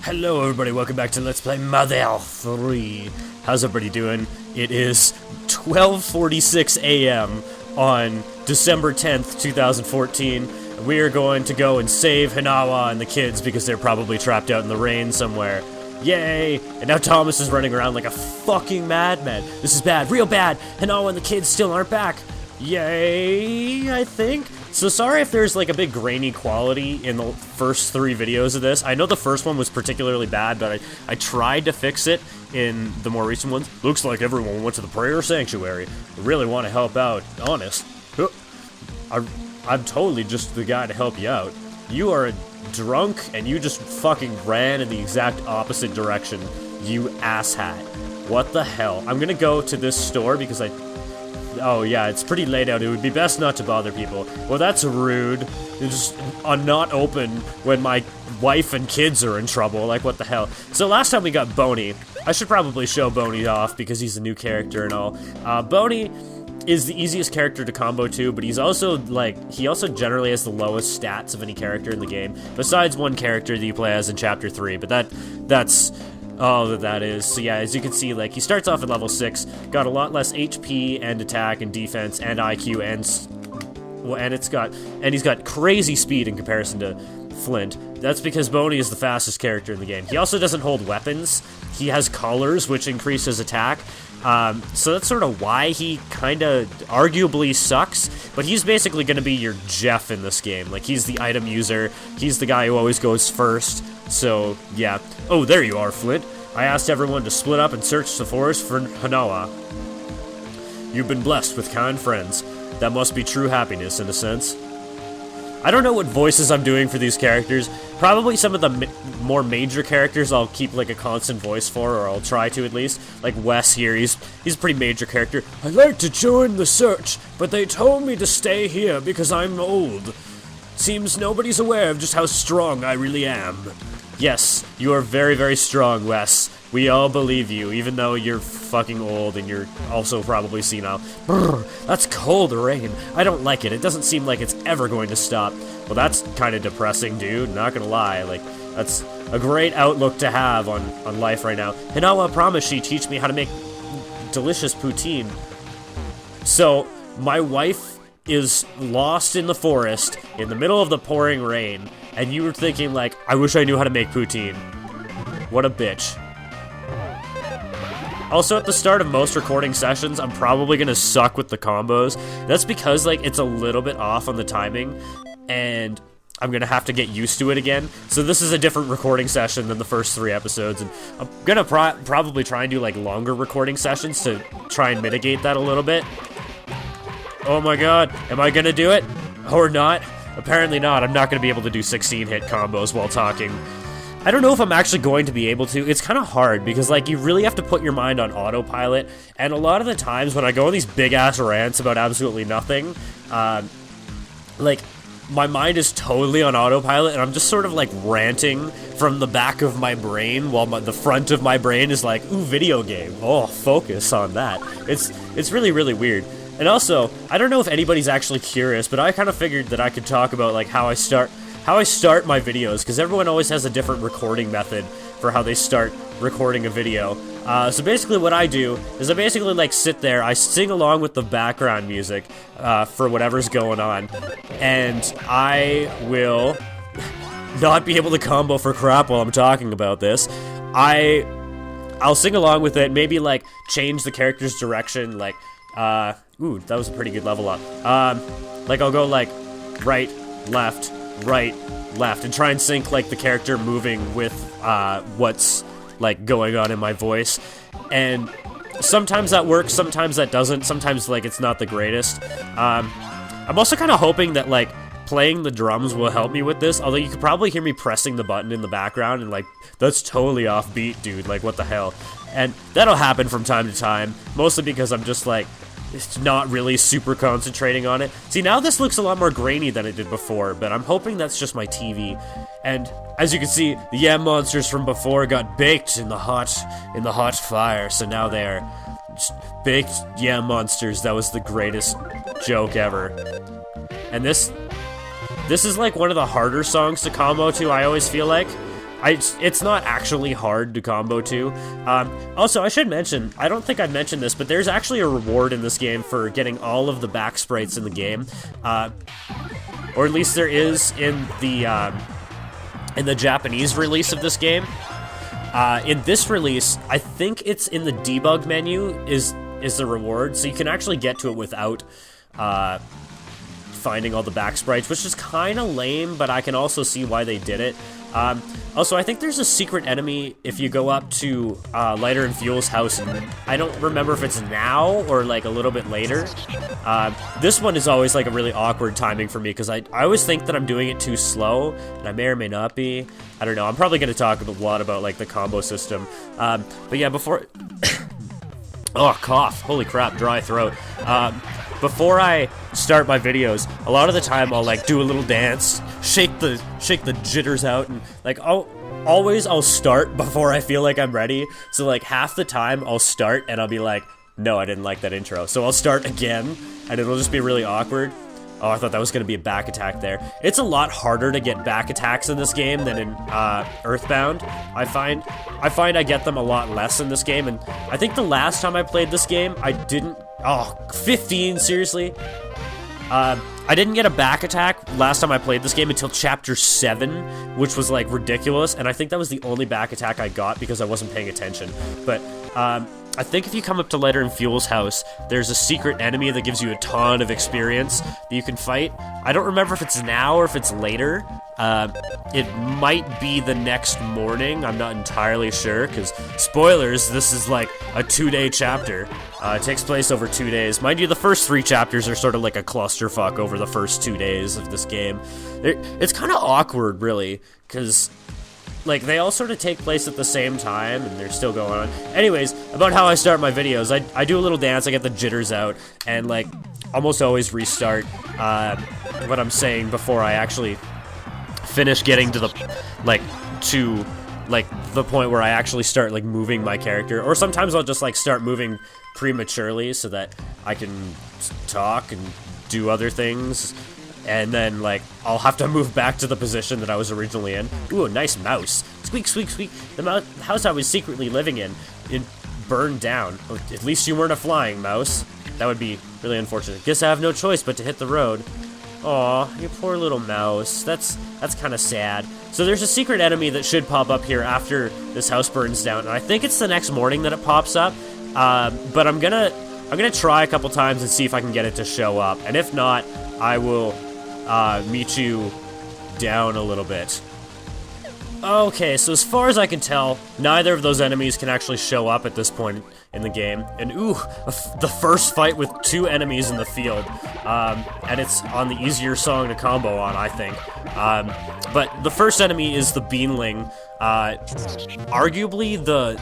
Hello everybody, welcome back to Let's Play Mother 3. How's everybody doing? It is 12:46 a.m. on December 10th, 2014. We are going to go and save Hinawa and the kids because they're probably trapped out in the rain somewhere. Yay! And now Thomas is running around like a fucking madman. This is bad, real bad. Hinawa and the kids still aren't back. Yay, I think. So sorry if there's like a big grainy quality in the first 3 videos of this. I know the first one was particularly bad, but I tried to fix it in the more recent ones. Looks like everyone went to the prayer sanctuary. I really want to help out, honest. I'm totally just the guy to help you out. You are a drunk and you just fucking ran in the exact opposite direction, you asshat. What the hell? I'm gonna go to this store because oh yeah, it's pretty late out. It would be best not to bother people. Well, that's rude. It's just not open when my wife and kids are in trouble. Like, what the hell? So last time we got Boney. I should probably show Boney off because he's a new character and all. Boney is the easiest character to combo to, but he's also, like, he also generally has the lowest stats of any character in the game, besides one character that you play as in Chapter 3, but that's all that is. So yeah, as you can see, like, he starts off at level 6, got a lot less HP and attack and defense and IQ and he's got crazy speed in comparison to Flint. That's because Boney is the fastest character in the game. He also doesn't hold weapons. He has collars, which increase his attack. So that's sort of why he kinda arguably sucks, but he's basically gonna be your Jeff in this game. Like, he's the item user, he's the guy who always goes first, so yeah. Oh, there you are, Flint. I asked everyone to split up and search the forest for Hinawa. You've been blessed with kind friends. That must be true happiness, in a sense. I don't know what voices I'm doing for these characters. Probably some of the more major characters I'll keep like a constant voice for, or I'll try to at least. Like Wes here, he's a pretty major character. I'd like to join the search, but they told me to stay here because I'm old. Seems nobody's aware of just how strong I really am. Yes, you are very, very strong, Wes. We all believe you, even though you're fucking old and you're also probably senile. Brr, that's cold rain. I don't like it. It doesn't seem like it's ever going to stop. Well, that's kind of depressing, dude. Not gonna lie. Like, that's a great outlook to have on life right now. Hinawa promised she'd teach me how to make delicious poutine. So, my wife is lost in the forest in the middle of the pouring rain, and you were thinking, like, I wish I knew how to make poutine. What a bitch. Also, at the start of most recording sessions, I'm probably gonna suck with the combos. That's because, like, it's a little bit off on the timing, and I'm gonna have to get used to it again. So this is a different recording session than the first 3 episodes, and I'm gonna probably try and do, like, longer recording sessions to try and mitigate that a little bit. Oh my god, am I gonna do it? Or not? Apparently not. I'm not gonna be able to do 16-hit combos while talking. I don't know if I'm actually going to be able to. It's kind of hard because, like, you really have to put your mind on autopilot, and a lot of the times when I go on these big-ass rants about absolutely nothing, like, my mind is totally on autopilot, and I'm just sort of, like, ranting from the back of my brain while the front of my brain is like, ooh, video game. Oh, focus on that. It's really, really weird. And also, I don't know if anybody's actually curious, but I kind of figured that I could talk about, like, how I start my videos, because everyone always has a different recording method for how they start recording a video. So basically what I do is I basically, like, sit there, I sing along with the background music for whatever's going on, and I will not be able to combo for crap while I'm talking about this. I'll sing along with it, maybe, like, change the character's direction, like, ooh, that was a pretty good level up. Like, I'll go, like, right, left, and try and sync, like, the character moving with, what's, like, going on in my voice. And sometimes that works, sometimes that doesn't, sometimes, like, it's not the greatest. I'm also kind of hoping that, like, playing the drums will help me with this, although you could probably hear me pressing the button in the background, and, like, that's totally off beat, dude, like, what the hell. And that'll happen from time to time, mostly because I'm just, like, it's not really super concentrating on it. See, now this looks a lot more grainy than it did before, but I'm hoping that's just my TV. And as you can see, the yam monsters from before got baked in the hot fire, so now they're just baked yam monsters. That was the greatest joke ever. And this is like one of the harder songs to combo to, I always feel like. it's not actually hard to combo too. Also, I should mention, I don't think I've mentioned this, but there's actually a reward in this game for getting all of the back sprites in the game, or at least there is in the Japanese release of this game. In this release, I think it's in the debug menu is the reward, so you can actually get to it without finding all the back sprites, which is kind of lame, but I can also see why they did it. Also, I think there's a secret enemy if you go up to Lighter and Fuel's house, and I don't remember if it's now or like a little bit later. This one is always like a really awkward timing for me, because I always think that I'm doing it too slow, and I may or may not be. I don't know. I'm probably going to talk a lot about like the combo system. But yeah, before... Oh, cough. Holy crap, dry throat. Before I start my videos, a lot of the time I'll like do a little dance, shake the jitters out, and like I'll start before I feel like I'm ready. So like half the time I'll start and I'll be like, no, I didn't like that intro. So I'll start again and it'll just be really awkward. Oh, I thought that was going to be a back attack there. It's a lot harder to get back attacks in this game than in Earthbound, I find. I get them a lot less in this game, and I think the last time I played this game, I didn't... Oh, 15, seriously? I didn't get a back attack last time I played this game until Chapter 7, which was, like, ridiculous, and I think that was the only back attack I got because I wasn't paying attention. But, I think if you come up to Lighter and Fuel's house, there's a secret enemy that gives you a ton of experience that you can fight. I don't remember if it's now or if it's later. It might be the next morning. I'm not entirely sure, because, spoilers, this is like a 2-day chapter. It takes place over 2 days. Mind you, the first 3 chapters are sort of like a clusterfuck over the first 2 days of this game. It's kind of awkward, really, because... like, they all sort of take place at the same time, and they're still going on. Anyways, about how I start my videos, I do a little dance, I get the jitters out, and, like, almost always restart what I'm saying before I actually finish getting to the, the point where I actually start, like, moving my character. Or sometimes I'll just, like, start moving prematurely so that I can talk and do other things. And then, like, I'll have to move back to the position that I was originally in. Ooh, a nice mouse. Squeak, squeak, squeak. The house I was secretly living in, it burned down. Oh, at least you weren't a flying mouse. That would be really unfortunate. Guess I have no choice but to hit the road. Aw, you poor little mouse. That's kind of sad. So there's a secret enemy that should pop up here after this house burns down. And I think it's the next morning that it pops up. But I'm gonna try a couple times and see if I can get it to show up. And if not, I will... meet you down a little bit. Okay, so as far as I can tell, neither of those enemies can actually show up at this point in the game. And ooh, the first fight with 2 enemies in the field. And it's on the easier song to combo on, I think. But the first enemy is the Beanling. Arguably the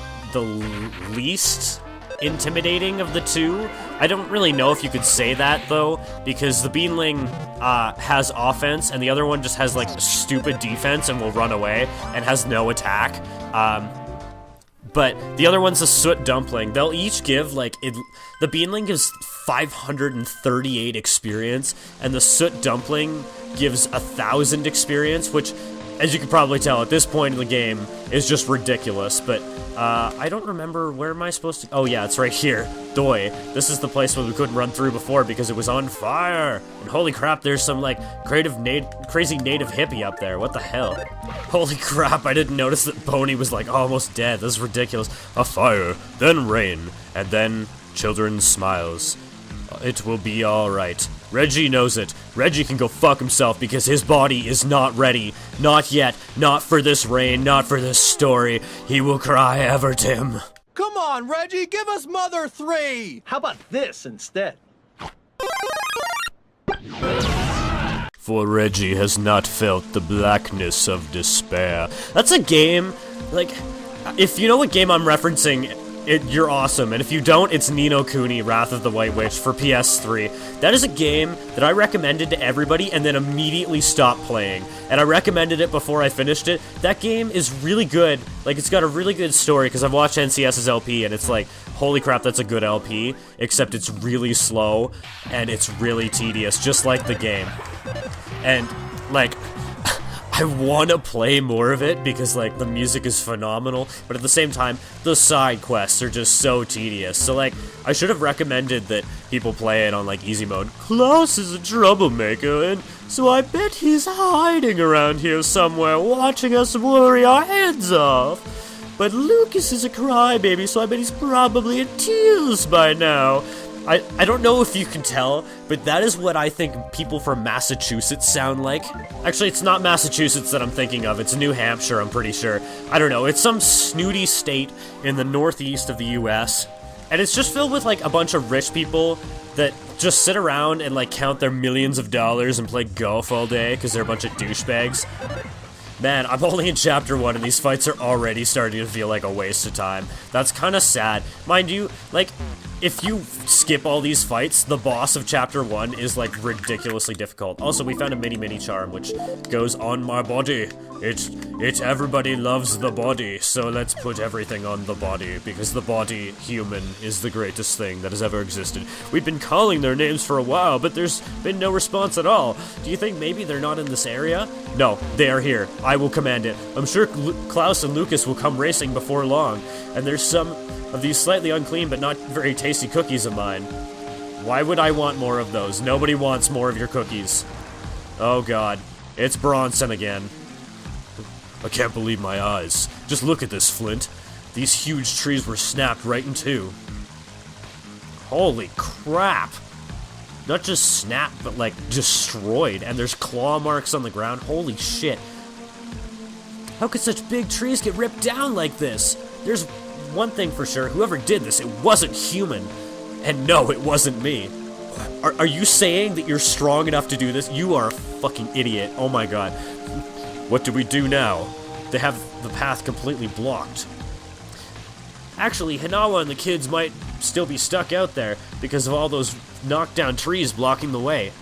least intimidating of the 2. I don't really know if you could say that, though, because the Beanling has offense, and the other one just has, like, stupid defense and will run away, and has no attack. But the other one's a Soot Dumpling. They'll each give, like, the Beanling gives 538 experience, and the Soot Dumpling gives 1,000 experience, which, as you can probably tell, at this point in the game, is just ridiculous, but... I don't remember, where am I supposed to... Oh yeah, it's right here. Doi. This is the place where we couldn't run through before because it was on fire. And holy crap, there's some, like, crazy native hippie up there. What the hell? Holy crap, I didn't notice that Boney was, like, almost dead. This is ridiculous. A fire, then rain, and then children's smiles. It will be alright. Reggie knows it. Reggie can go fuck himself because his body is not ready. Not yet. Not for this rain. Not for this story. He will cry ever, Tim. Come on, Reggie, give us Mother 3! How about this instead? For Reggie has not felt the blackness of despair. That's a game, like, if you know what game I'm referencing, you're awesome, and if you don't, it's Ni no Kuni, Wrath of the White Witch for PS3. That is a game that I recommended to everybody and then immediately stopped playing. And I recommended it before I finished it. That game is really good. Like, it's got a really good story, because I've watched NCS's LP, and it's like, holy crap, that's a good LP, except it's really slow, and it's really tedious, just like the game. And, like... I want to play more of it because, like, the music is phenomenal, but at the same time, the side quests are just so tedious. So, like, I should have recommended that people play it on, like, easy mode. Klaus is a troublemaker, and so I bet he's hiding around here somewhere, watching us worry our heads off. But Lucas is a crybaby, so I bet he's probably in tears by now. I don't know if you can tell, but that is what I think people from Massachusetts sound like. Actually, it's not Massachusetts that I'm thinking of, it's New Hampshire, I'm pretty sure. I don't know, it's some snooty state in the northeast of the US, and it's just filled with, like, a bunch of rich people that just sit around and, like, count their millions of dollars and play golf all day because they're a bunch of douchebags. Man, I'm only in Chapter 1 and these fights are already starting to feel like a waste of time. That's kind of sad. Mind you, like, if you skip all these fights, the boss of Chapter 1 is, like, ridiculously difficult. Also, we found a mini charm, which goes on my body. It's everybody loves the body, so let's put everything on the body, because the body, human, is the greatest thing that has ever existed. We've been calling their names for a while, but there's been no response at all. Do you think maybe they're not in this area? No, they are here. I will command it. I'm sure Klaus and Lucas will come racing before long, and there's some of these slightly unclean but not very tasty cookies of mine. Why would I want more of those? Nobody wants more of your cookies. Oh god, it's Bronson again. I can't believe my eyes. Just look at this, Flint. These huge trees were snapped right in two. Holy crap. Not just snapped, but, like, destroyed. And there's claw marks on the ground. Holy shit. How could such big trees get ripped down like this? There's one thing for sure. Whoever did this, it wasn't human. And no, it wasn't me. Are you saying that you're strong enough to do this? You are a fucking idiot. Oh my god. What do we do now? They have the path completely blocked. Actually, Hinawa and the kids might still be stuck out there because of all those knockdown trees blocking the way.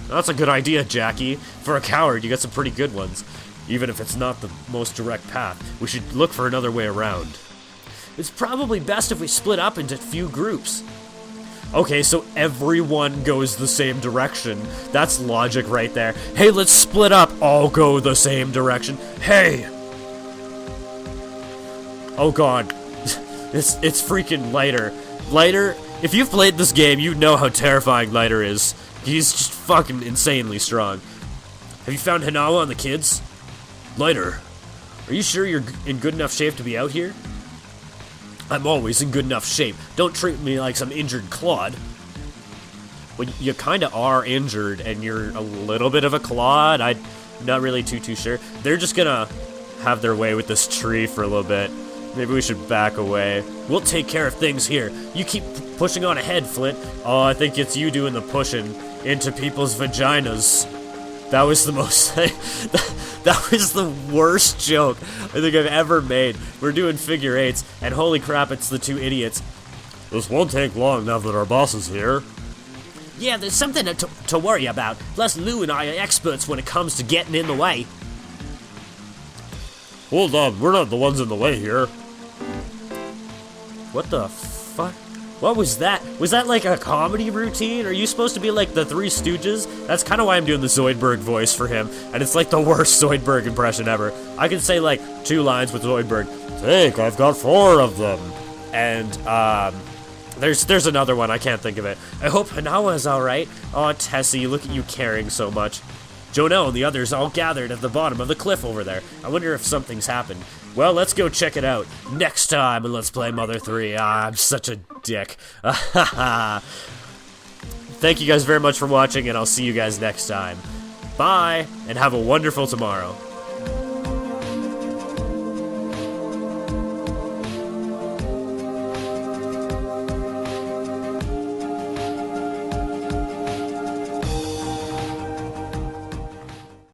That's a good idea, Jackie. For a coward, you got some pretty good ones. Even if it's not the most direct path, we should look for another way around. It's probably best if we split up into a few groups. Okay, so everyone goes the same direction. That's logic right there. Hey, let's split up. All go the same direction. Hey! Oh god. It's freaking Lighter. Lighter, if you've played this game, you know how terrifying Lighter is. He's just fucking insanely strong. Have you found Hinawa and the kids? Lighter, are you sure you're in good enough shape to be out here? I'm always in good enough shape. Don't treat me like some injured clod. Well, you kinda are injured, and you're a little bit of a clod. I'm not really too sure. They're just gonna have their way with this tree for a little bit. Maybe we should back away. We'll take care of things here. You keep pushing on ahead, Flint. Oh, I think it's you doing the pushing into people's vaginas. That was the most... that was the worst joke I think I've ever made. We're doing figure eights, and holy crap, it's the two idiots. This won't take long now that our boss is here. Yeah, there's something to worry about. Plus, Lou and I are experts when it comes to getting in the way. Hold on, we're not the ones in the way here. What the fuck? What was that? Was that like a comedy routine? Are you supposed to be like the Three Stooges? That's kind of why I'm doing the Zoidberg voice for him, and it's like the worst Zoidberg impression ever. I can say like 2 lines with Zoidberg. Take, I've got 4 of them. And, there's another one, I can't think of it. I hope Hinawa's alright. Aw, Tessie, look at you caring so much. Jonelle and the others all gathered at the bottom of the cliff over there. I wonder if something's happened. Well, let's go check it out. Next time and Let's Play Mother 3. I'm such a dick. Thank you guys very much for watching, and I'll see you guys next time. Bye, and have a wonderful tomorrow.